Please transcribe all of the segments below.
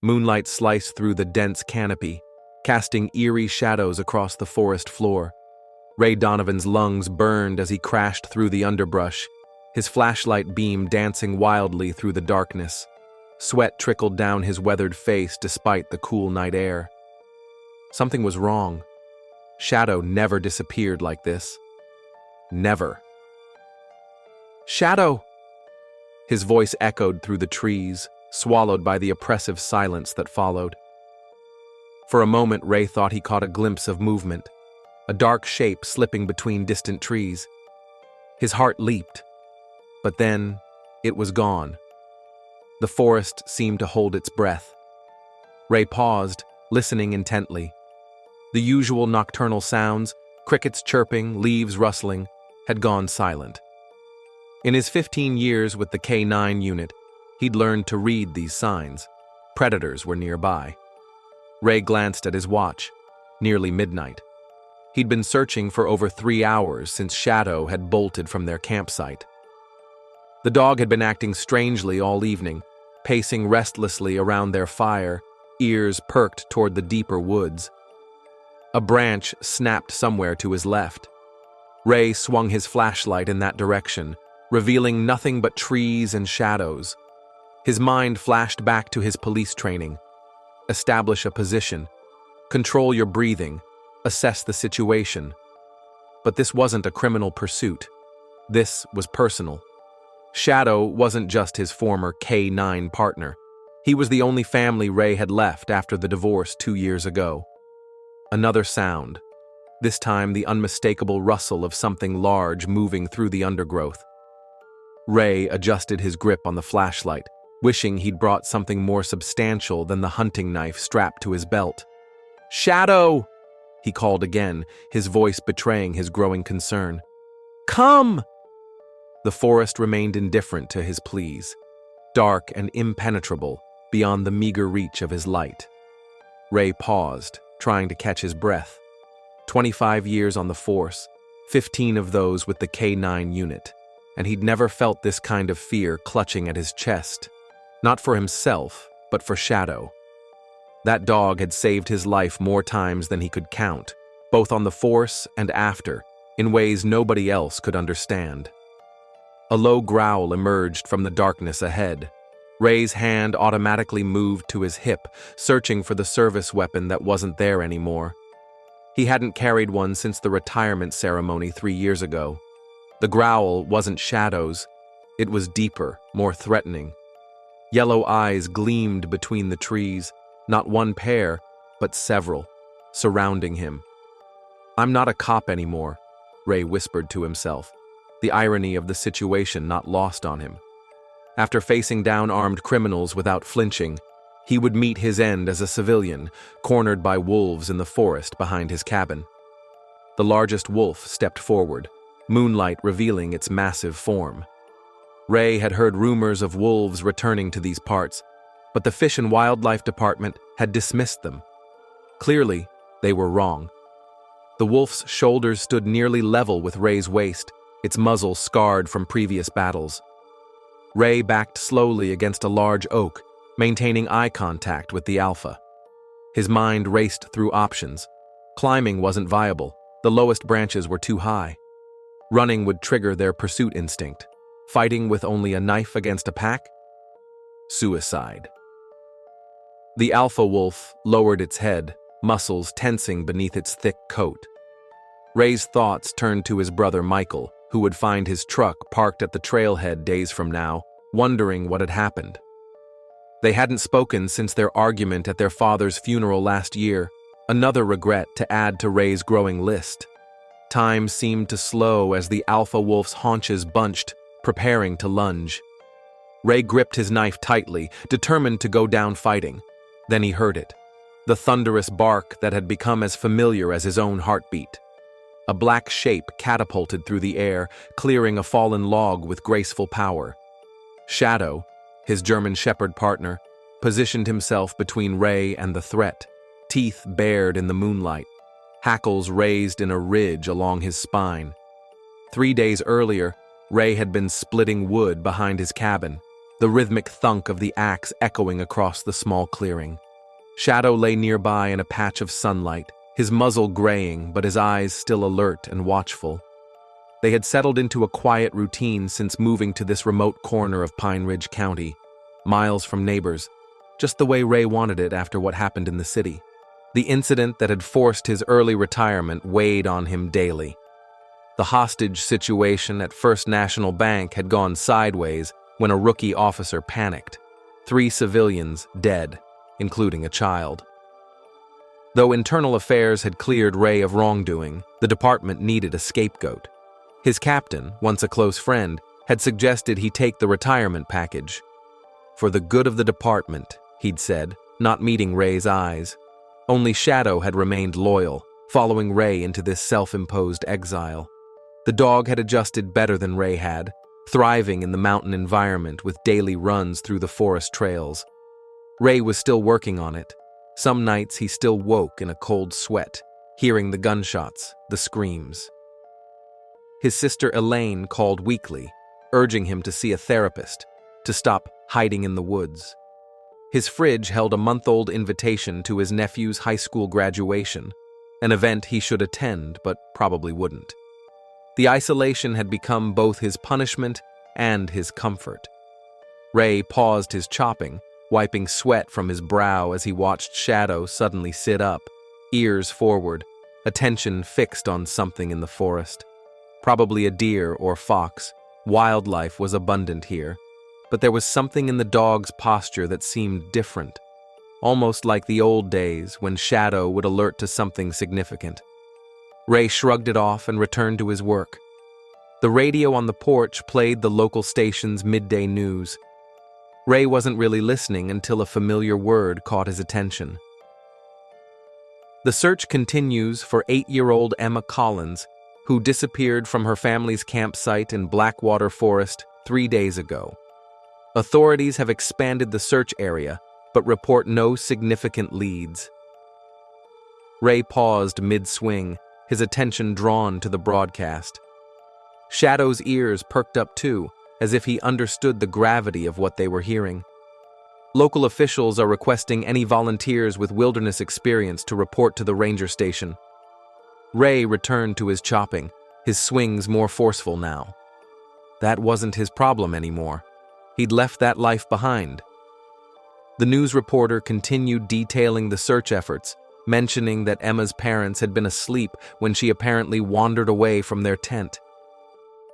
Moonlight sliced through the dense canopy, casting eerie shadows across the forest floor. Ray Donovan's lungs burned as he crashed through the underbrush, his flashlight beam dancing wildly through the darkness. Sweat trickled down his weathered face despite the cool night air. Something was wrong. Shadow never disappeared like this. Never. "Shadow!" His voice echoed through the trees, swallowed by the oppressive silence that followed. For a moment, Ray thought he caught a glimpse of movement, a dark shape slipping between distant trees. His heart leaped, but then it was gone. The forest seemed to hold its breath. Ray paused, listening intently. The usual nocturnal sounds, crickets chirping, leaves rustling, had gone silent. In his 15 years with the K9 unit, he'd learned to read these signs. Predators were nearby. Ray glanced at his watch, nearly midnight. He'd been searching for over 3 hours since Shadow had bolted from their campsite. The dog had been acting strangely all evening, pacing restlessly around their fire, ears perked toward the deeper woods. A branch snapped somewhere to his left. Ray swung his flashlight in that direction, revealing nothing but trees and shadows. His mind flashed back to his police training. Establish a position. Control your breathing. Assess the situation. But this wasn't a criminal pursuit. This was personal. Shadow wasn't just his former K9 partner. He was the only family Ray had left after the divorce 2 years ago. Another sound. This time the unmistakable rustle of something large moving through the undergrowth. Ray adjusted his grip on the flashlight, wishing he'd brought something more substantial than the hunting knife strapped to his belt. "Shadow!" he called again, his voice betraying his growing concern. "Come!" The forest remained indifferent to his pleas, dark and impenetrable beyond the meager reach of his light. Ray paused, trying to catch his breath. 25 years on the force, 15 of those with the K9 unit, and he'd never felt this kind of fear clutching at his chest. Not for himself, but for Shadow. That dog had saved his life more times than he could count, both on the force and after, in ways nobody else could understand. A low growl emerged from the darkness ahead. Ray's hand automatically moved to his hip, searching for the service weapon that wasn't there anymore. He hadn't carried one since the retirement ceremony 3 years ago. The growl wasn't Shadow's. It was deeper, more threatening. Yellow eyes gleamed between the trees, not one pair, but several, surrounding him. "I'm not a cop anymore," Ray whispered to himself, the irony of the situation not lost on him. After facing down armed criminals without flinching, he would meet his end as a civilian, cornered by wolves in the forest behind his cabin. The largest wolf stepped forward, moonlight revealing its massive form. Ray had heard rumors of wolves returning to these parts, but the Fish and Wildlife Department had dismissed them. Clearly, they were wrong. The wolf's shoulders stood nearly level with Ray's waist, its muzzle scarred from previous battles. Ray backed slowly against a large oak, maintaining eye contact with the alpha. His mind raced through options. Climbing wasn't viable. The lowest branches were too high. Running would trigger their pursuit instinct. Fighting with only a knife against a pack? Suicide. The alpha wolf lowered its head, muscles tensing beneath its thick coat. Ray's thoughts turned to his brother Michael, who would find his truck parked at the trailhead days from now, wondering what had happened. They hadn't spoken since their argument at their father's funeral last year, another regret to add to Ray's growing list. Time seemed to slow as the alpha wolf's haunches bunched, preparing to lunge. Ray gripped his knife tightly, determined to go down fighting. Then he heard it, the thunderous bark that had become as familiar as his own heartbeat. A black shape catapulted through the air, clearing a fallen log with graceful power. Shadow, his German Shepherd partner, positioned himself between Ray and the threat, teeth bared in the moonlight, hackles raised in a ridge along his spine. 3 days earlier, Ray had been splitting wood behind his cabin. the rhythmic thunk of the axe echoing across the small clearing. Shadow lay nearby in a patch of sunlight, his muzzle graying but his eyes still alert and watchful. They had settled into a quiet routine since moving to this remote corner of Pine Ridge County, miles from neighbors, just the way Ray wanted it after what happened in the city. The incident that had forced his early retirement weighed on him daily. The hostage situation at First National Bank had gone sideways when a rookie officer panicked. 3 civilians dead, including a child. Though internal affairs had cleared Ray of wrongdoing, the department needed a scapegoat. His captain, once a close friend, had suggested he take the retirement package. For the good of the department, he'd said, not meeting Ray's eyes. Only Shadow had remained loyal, following Ray into this self-imposed exile. The dog had adjusted better than Ray had, thriving in the mountain environment with daily runs through the forest trails. Ray was still working on it. Some nights he still woke in a cold sweat, hearing the gunshots, the screams. His sister Elaine called weekly, urging him to see a therapist, to stop hiding in the woods. His fridge held a month-old invitation to his nephew's high school graduation, an event he should attend but probably wouldn't. The isolation had become both his punishment and his comfort. Ray paused his chopping, wiping sweat from his brow as he watched Shadow suddenly sit up, ears forward, attention fixed on something in the forest. Probably a deer or fox. Wildlife was abundant here, but there was something in the dog's posture that seemed different, almost like the old days when Shadow would alert to something significant. Ray shrugged it off and returned to his work. The radio on the porch played the local station's midday news. Ray wasn't really listening until a familiar word caught his attention. The search continues for 8-year-old Emma Collins, who disappeared from her family's campsite in Blackwater Forest 3 days ago. Authorities have expanded the search area, but report no significant leads. Ray paused mid-swing, his attention drawn to the broadcast. Shadow's ears perked up too, as if he understood the gravity of what they were hearing. Local officials are requesting any volunteers with wilderness experience to report to the ranger station. Ray returned to his chopping, his swings more forceful now. That wasn't his problem anymore. He'd left that life behind. The news reporter continued detailing the search efforts, mentioning that Emma's parents had been asleep when she apparently wandered away from their tent.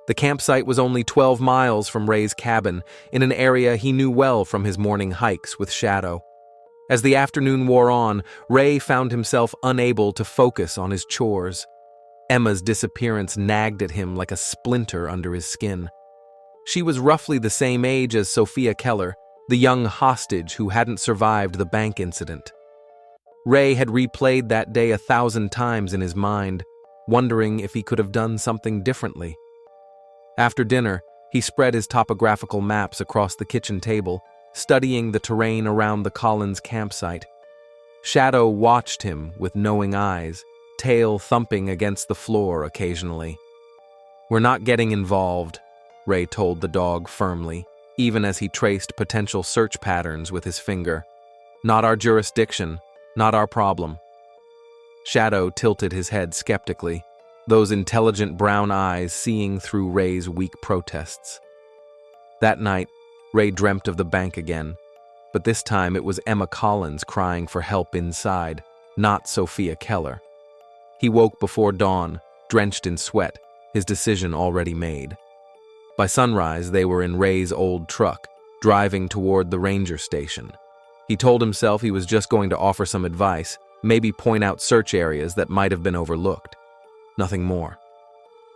The campsite was only 12 miles from Ray's cabin, in an area he knew well from his morning hikes with Shadow. As the afternoon wore on, Ray found himself unable to focus on his chores. Emma's disappearance nagged at him like a splinter under his skin. She was roughly the same age as Sophia Keller, the young hostage who hadn't survived the bank incident. Ray had replayed that day 1,000 times in his mind, wondering if he could have done something differently. After dinner, he spread his topographical maps across the kitchen table, studying the terrain around the Collins campsite. Shadow watched him with knowing eyes, tail thumping against the floor occasionally. "We're not getting involved," Ray told the dog firmly, even as he traced potential search patterns with his finger. "Not our jurisdiction, not our problem." Shadow tilted his head skeptically, those intelligent brown eyes seeing through Ray's weak protests. That night, Ray dreamt of the bank again, but this time it was Emma Collins crying for help inside, not Sophia Keller. He woke before dawn, drenched in sweat, his decision already made. By sunrise, they were in Ray's old truck, driving toward the ranger station. He told himself he was just going to offer some advice, maybe point out search areas that might have been overlooked. Nothing more.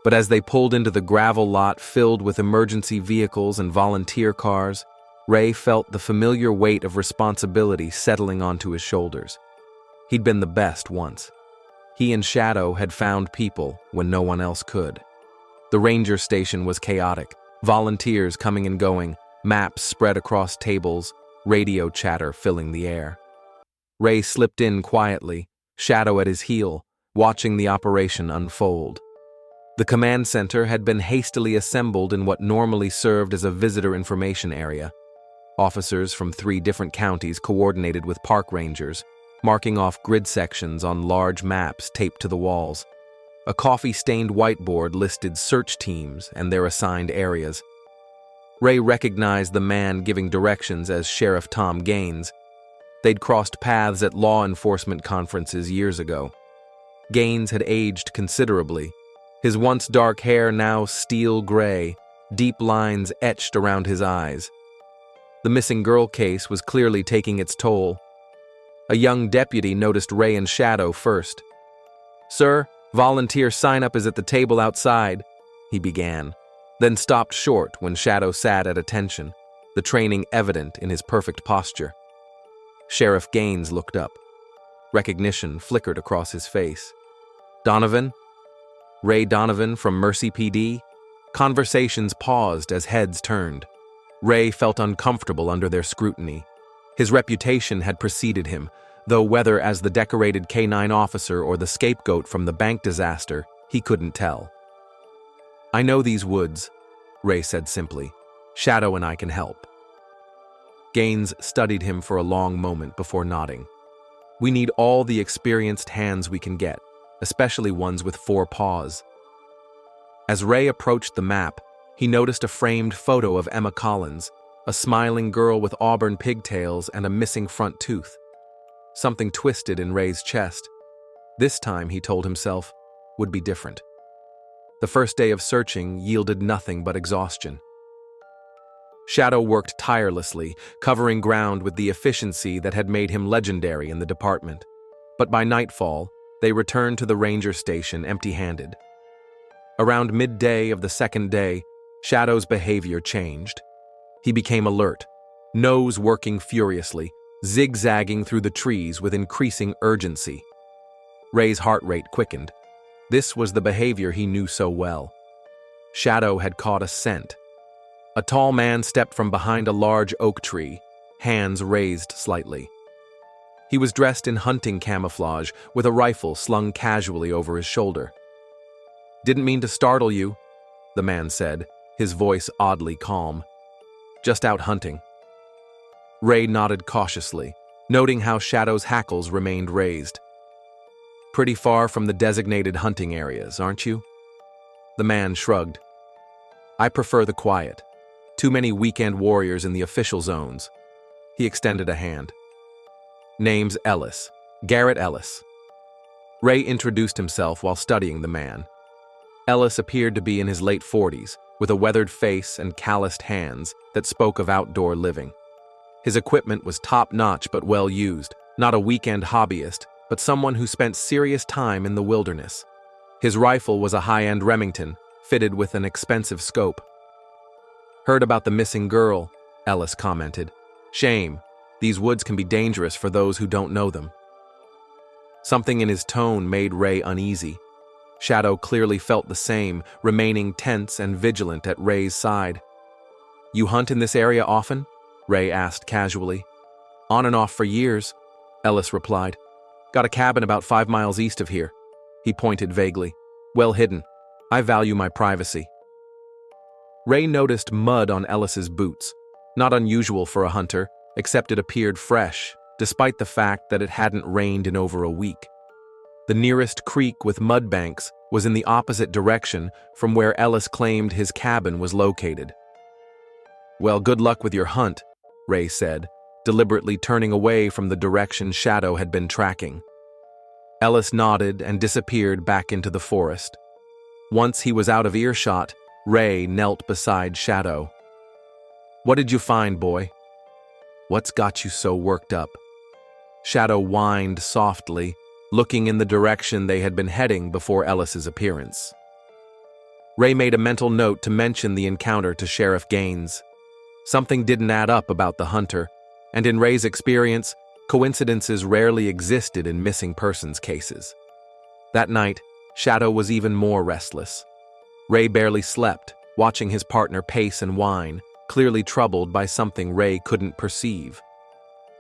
But as they pulled into the gravel lot filled with emergency vehicles and volunteer cars, Ray felt the familiar weight of responsibility settling onto his shoulders. He'd been the best once. He and Shadow had found people when no one else could. The ranger station was chaotic, volunteers coming and going, maps spread across tables, radio chatter filling the air. Ray slipped in quietly, Shadow at his heel, watching the operation unfold. The command center had been hastily assembled in what normally served as a visitor information area. Officers from 3 different counties coordinated with park rangers, marking off grid sections on large maps taped to the walls. A coffee-stained whiteboard listed search teams and their assigned areas. Ray recognized the man giving directions as Sheriff Tom Gaines. They'd crossed paths at law enforcement conferences years ago. Gaines had aged considerably, his once dark hair now steel gray, deep lines etched around his eyes. The missing girl case was clearly taking its toll. A young deputy noticed Ray and Shadow first. "Sir, volunteer sign-up is at the table outside," he began, then stopped short when Shadow sat at attention, the training evident in his perfect posture. Sheriff Gaines looked up. Recognition flickered across his face. "Donovan? Ray Donovan from Mercy PD?" Conversations paused as heads turned. Ray felt uncomfortable under their scrutiny. His reputation had preceded him, though whether as the decorated K9 officer or the scapegoat from the bank disaster, he couldn't tell. "I know these woods," Ray said simply. "Shadow and I can help." Gaines studied him for a long moment before nodding. "We need all the experienced hands we can get, especially ones with 4 paws." As Ray approached the map, he noticed a framed photo of Emma Collins, a smiling girl with auburn pigtails and a missing front tooth. Something twisted in Ray's chest. This time, he told himself, would be different. The first day of searching yielded nothing but exhaustion. Shadow worked tirelessly, covering ground with the efficiency that had made him legendary in the department. But by nightfall, they returned to the ranger station empty-handed. Around midday of the second day, Shadow's behavior changed. He became alert, nose working furiously, zigzagging through the trees with increasing urgency. Ray's heart rate quickened. This was the behavior he knew so well. Shadow had caught a scent. A tall man stepped from behind a large oak tree, hands raised slightly. He was dressed in hunting camouflage, with a rifle slung casually over his shoulder. "Didn't mean to startle you," the man said, his voice oddly calm. "Just out hunting." Ray nodded cautiously, noting how Shadow's hackles remained raised. "Pretty far from the designated hunting areas, aren't you?" The man shrugged. "I prefer the quiet. Too many weekend warriors in the official zones." He extended a hand. "Name's Ellis. Garrett Ellis." Ray introduced himself while studying the man. Ellis appeared to be in his late 40s, with a weathered face and calloused hands that spoke of outdoor living. His equipment was top-notch but well-used, not a weekend hobbyist, but someone who spent serious time in the wilderness. His rifle was a high-end Remington, fitted with an expensive scope. "Heard about the missing girl," Ellis commented. "Shame. These woods can be dangerous for those who don't know them." Something in his tone made Ray uneasy. Shadow clearly felt the same, remaining tense and vigilant at Ray's side. "You hunt in this area often?" Ray asked casually. "On and off for years," Ellis replied. "Got a cabin about 5 miles east of here." He pointed vaguely. "Well hidden. I value my privacy." Ray noticed mud on Ellis's boots, not unusual for a hunter, except it appeared fresh, despite the fact that it hadn't rained in over a week. The nearest creek with mud banks was in the opposite direction from where Ellis claimed his cabin was located. "Well, good luck with your hunt," Ray said, deliberately turning away from the direction Shadow had been tracking. Ellis nodded and disappeared back into the forest. Once he was out of earshot, Ray knelt beside Shadow. "What did you find, boy? What's got you so worked up?" Shadow whined softly, looking in the direction they had been heading before Ellis's appearance. Ray made a mental note to mention the encounter to Sheriff Gaines. Something didn't add up about the hunter, and in Ray's experience, coincidences rarely existed in missing persons cases. That night, Shadow was even more restless. Ray barely slept, watching his partner pace and whine, clearly troubled by something Ray couldn't perceive.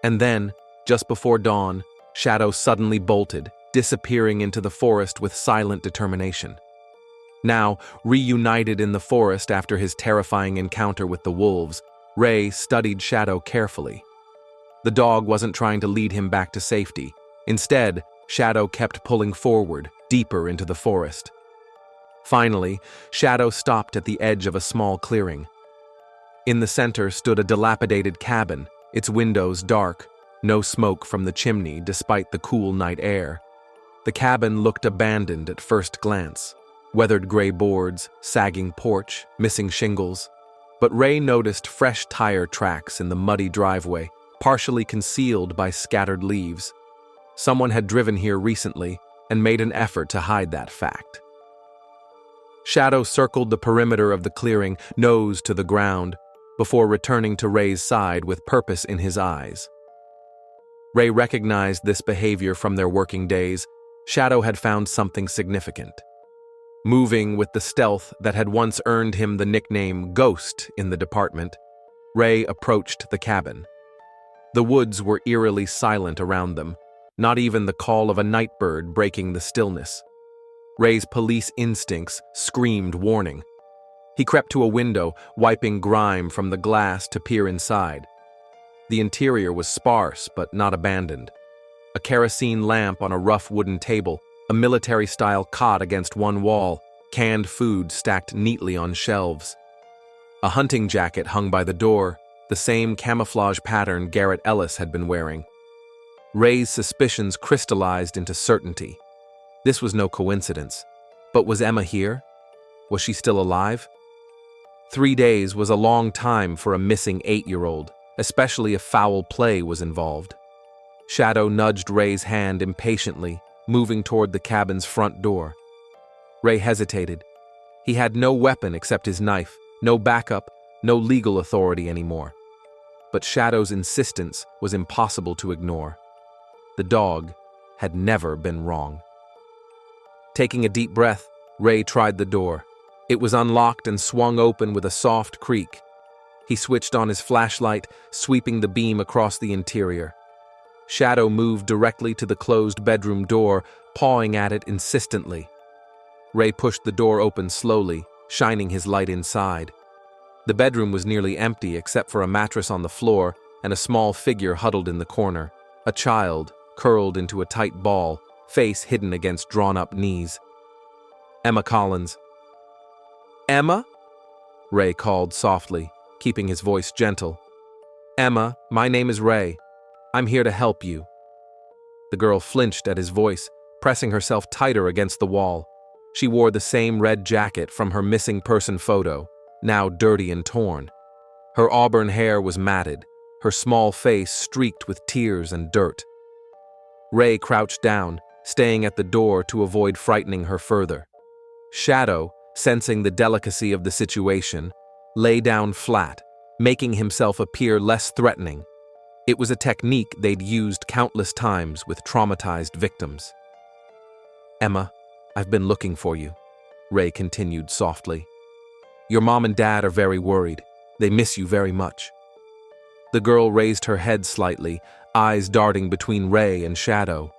And then, just before dawn, Shadow suddenly bolted, disappearing into the forest with silent determination. Now, reunited in the forest after his terrifying encounter with the wolves, Ray studied Shadow carefully. The dog wasn't trying to lead him back to safety. Instead, Shadow kept pulling forward, deeper into the forest. Finally, Shadow stopped at the edge of a small clearing. In the center stood a dilapidated cabin, its windows dark, no smoke from the chimney despite the cool night air. The cabin looked abandoned at first glance. Weathered gray boards, sagging porch, missing shingles. But Ray noticed fresh tire tracks in the muddy driveway, partially concealed by scattered leaves. Someone had driven here recently and made an effort to hide that fact. Shadow circled the perimeter of the clearing, nose to the ground, before returning to Ray's side with purpose in his eyes. Ray recognized this behavior from their working days. Shadow had found something significant. Moving with the stealth that had once earned him the nickname Ghost in the department, Ray approached the cabin. The woods were eerily silent around them, not even the call of a night bird breaking the stillness. Ray's police instincts screamed warning. He crept to a window, wiping grime from the glass to peer inside. The interior was sparse but not abandoned. A kerosene lamp on a rough wooden table, a military-style cot against one wall, canned food stacked neatly on shelves. A hunting jacket hung by the door, the same camouflage pattern Garrett Ellis had been wearing. Ray's suspicions crystallized into certainty. This was no coincidence. But was Emma here? Was she still alive? 3 days was a long time for a missing 8-year-old, especially if foul play was involved. Shadow nudged Ray's hand impatiently, moving toward the cabin's front door. Ray hesitated. He had no weapon except his knife, no backup, no legal authority anymore. But Shadow's insistence was impossible to ignore. The dog had never been wrong. Taking a deep breath, Ray tried the door. It was unlocked and swung open with a soft creak. He switched on his flashlight, sweeping the beam across the interior. Shadow moved directly to the closed bedroom door, pawing at it insistently. Ray pushed the door open slowly, shining his light inside. The bedroom was nearly empty except for a mattress on the floor and a small figure huddled in the corner, a child curled into a tight ball, face hidden against drawn-up knees. Emma Collins. "Emma?" Ray called softly, keeping his voice gentle. "Emma, my name is Ray. I'm here to help you." The girl flinched at his voice, pressing herself tighter against the wall. She wore the same red jacket from her missing person photo, now dirty and torn. Her auburn hair was matted, her small face streaked with tears and dirt. Ray crouched down, staying at the door to avoid frightening her further. Shadow, sensing the delicacy of the situation, lay down flat, making himself appear less threatening. It was a technique they'd used countless times with traumatized victims. "Emma, I've been looking for you," Ray continued softly. "Your mom and dad are very worried. They miss you very much." The girl raised her head slightly, eyes darting between Ray and Shadow.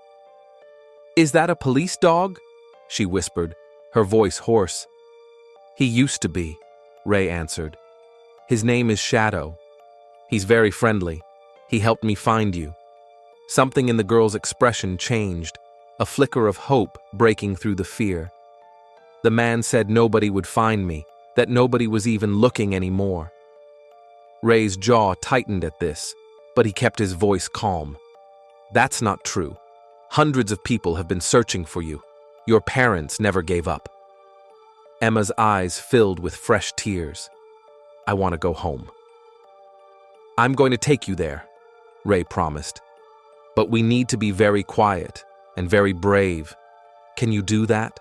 "Is that a police dog?" she whispered, her voice hoarse. "He used to be," Ray answered. "His name is Shadow. He's very friendly. He helped me find you." Something in the girl's expression changed, a flicker of hope breaking through the fear. "The man said nobody would find me, that nobody was even looking anymore." Ray's jaw tightened at this, but he kept his voice calm. "That's not true. Hundreds of people have been searching for you. Your parents never gave up." Emma's eyes filled with fresh tears. "I want to go home." "I'm going to take you there," Ray promised. "But we need to be very quiet and very brave. Can you do that?"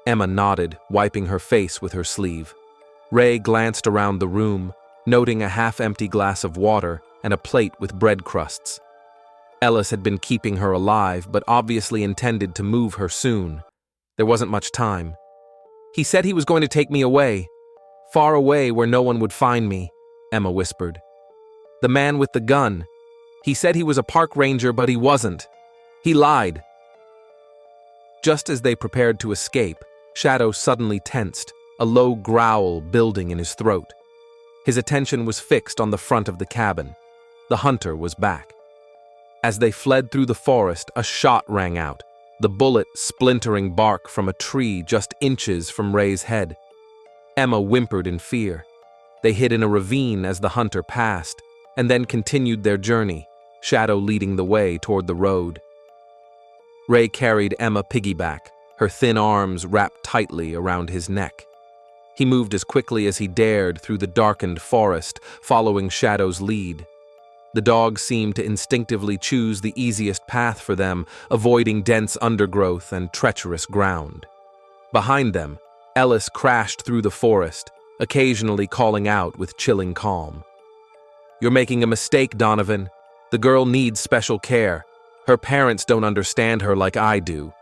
Emma nodded, wiping her face with her sleeve. Ray glanced around the room, noting a half-empty glass of water and a plate with bread crusts. Ellis had been keeping her alive, but obviously intended to move her soon. There wasn't much time. "He said he was going to take me away. Far away where no one would find me," Emma whispered. "The man with the gun. He said he was a park ranger, but he wasn't. He lied." Just as they prepared to escape, Shadow suddenly tensed, a low growl building in his throat. His attention was fixed on the front of the cabin. The hunter was back. As they fled through the forest, a shot rang out, the bullet splintering bark from a tree just inches from Ray's head. Emma whimpered in fear. They hid in a ravine as the hunter passed, and then continued their journey, Shadow leading the way toward the road. Ray carried Emma piggyback, her thin arms wrapped tightly around his neck. He moved as quickly as he dared through the darkened forest, following Shadow's lead. The dogs seemed to instinctively choose the easiest path for them, avoiding dense undergrowth and treacherous ground. Behind them, Ellis crashed through the forest, occasionally calling out with chilling calm. "You're making a mistake, Donovan. The girl needs special care. Her parents don't understand her like I do."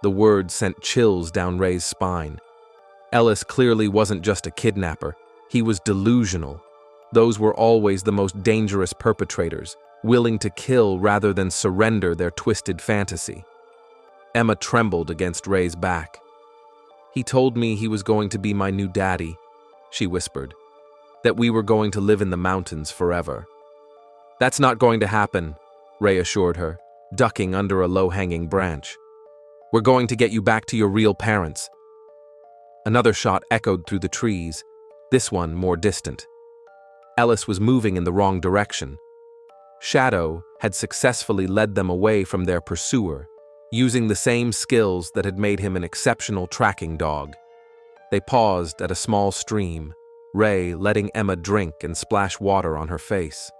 The words sent chills down Ray's spine. Ellis clearly wasn't just a kidnapper. He was delusional. Those were always the most dangerous perpetrators, willing to kill rather than surrender their twisted fantasy. Emma trembled against Ray's back. "He told me he was going to be my new daddy," she whispered, "that we were going to live in the mountains forever." "That's not going to happen," Ray assured her, ducking under a low-hanging branch. "We're going to get you back to your real parents." Another shot echoed through the trees, this one more distant. Ellis was moving in the wrong direction. Shadow had successfully led them away from their pursuer, using the same skills that had made him an exceptional tracking dog. They paused at a small stream, Ray letting Emma drink and splash water on her face.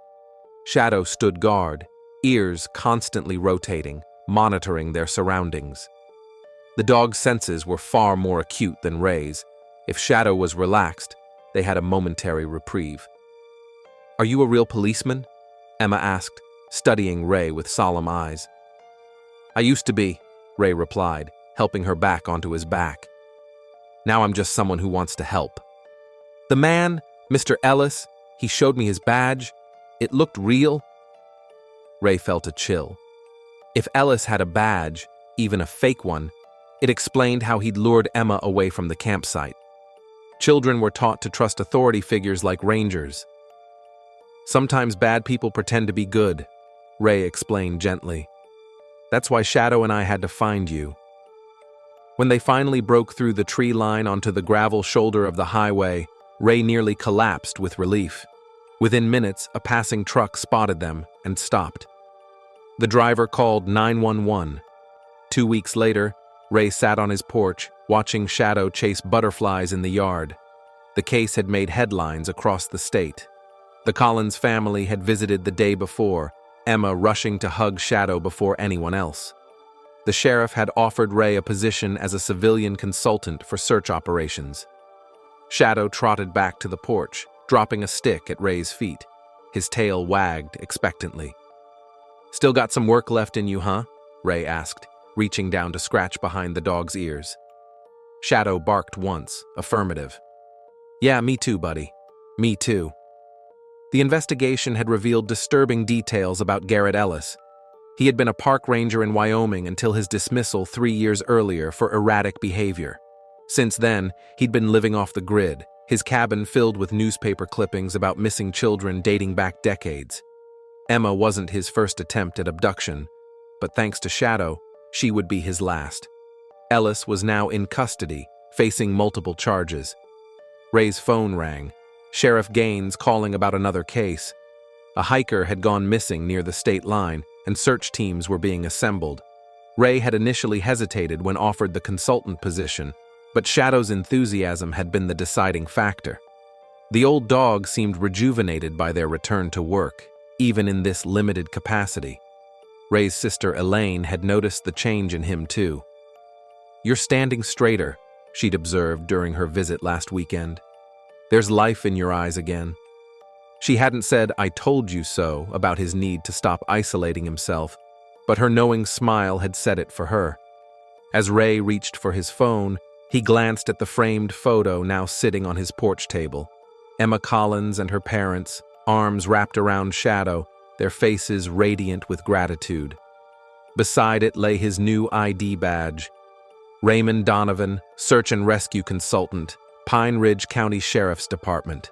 Shadow stood guard, ears constantly rotating, monitoring their surroundings. The dog's senses were far more acute than Ray's. If Shadow was relaxed, they had a momentary reprieve. "Are you a real policeman?" Emma asked, studying Ray with solemn eyes. "I used to be," Ray replied, helping her back onto his back. "Now I'm just someone who wants to help." "The man, Mr. Ellis, he showed me his badge. It looked real." Ray felt a chill. If Ellis had a badge, even a fake one, it explained how he'd lured Emma away from the campsite. Children were taught to trust authority figures like rangers. "Sometimes bad people pretend to be good," Ray explained gently. "That's why Shadow and I had to find you." When they finally broke through the tree line onto the gravel shoulder of the highway, Ray nearly collapsed with relief. Within minutes, a passing truck spotted them and stopped. The driver called 911. 2 weeks later, Ray sat on his porch, watching Shadow chase butterflies in the yard. The case had made headlines across the state. The Collins family had visited the day before, Emma rushing to hug Shadow before anyone else. The sheriff had offered Ray a position as a civilian consultant for search operations. Shadow trotted back to the porch, dropping a stick at Ray's feet. His tail wagged expectantly. "Still got some work left in you, huh?" Ray asked, reaching down to scratch behind the dog's ears. Shadow barked once, affirmative. "Yeah, me too, buddy. Me too." The investigation had revealed disturbing details about Garrett Ellis. He had been a park ranger in Wyoming until his dismissal 3 years earlier for erratic behavior. Since then, he'd been living off the grid, his cabin filled with newspaper clippings about missing children dating back decades. Emma wasn't his first attempt at abduction, but thanks to Shadow, she would be his last. Ellis was now in custody, facing multiple charges. Ray's phone rang. Sheriff Gaines calling about another case. A hiker had gone missing near the state line, and search teams were being assembled. Ray had initially hesitated when offered the consultant position, but Shadow's enthusiasm had been the deciding factor. The old dog seemed rejuvenated by their return to work, even in this limited capacity. Ray's sister Elaine had noticed the change in him too. "You're standing straighter," she'd observed during her visit last weekend. "There's life in your eyes again." She hadn't said "I told you so" about his need to stop isolating himself, but her knowing smile had said it for her. As Ray reached for his phone, he glanced at the framed photo now sitting on his porch table. Emma Collins and her parents, arms wrapped around Shadow, their faces radiant with gratitude. Beside it lay his new ID badge. Raymond Donovan, Search and Rescue Consultant, Pine Ridge County Sheriff's Department.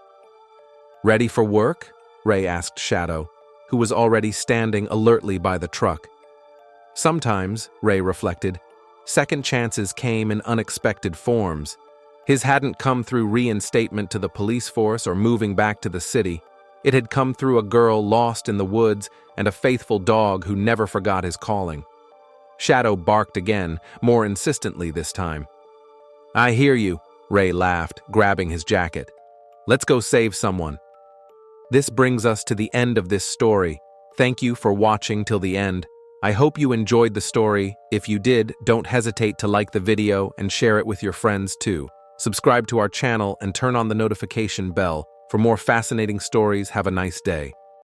Ready for work? Ray asked Shadow, who was already standing alertly by the truck. Sometimes, Ray reflected, second chances came in unexpected forms. His hadn't come through reinstatement to the police force or moving back to the city. It had come through a girl lost in the woods and a faithful dog who never forgot his calling. Shadow barked again, more insistently this time. I hear you, Ray laughed, grabbing his jacket. Let's go save someone. This brings us to the end of this story. Thank you for watching till the end. I hope you enjoyed the story. If you did, don't hesitate to like the video and share it with your friends too. Subscribe to our channel and turn on the notification bell. For more fascinating stories, have a nice day.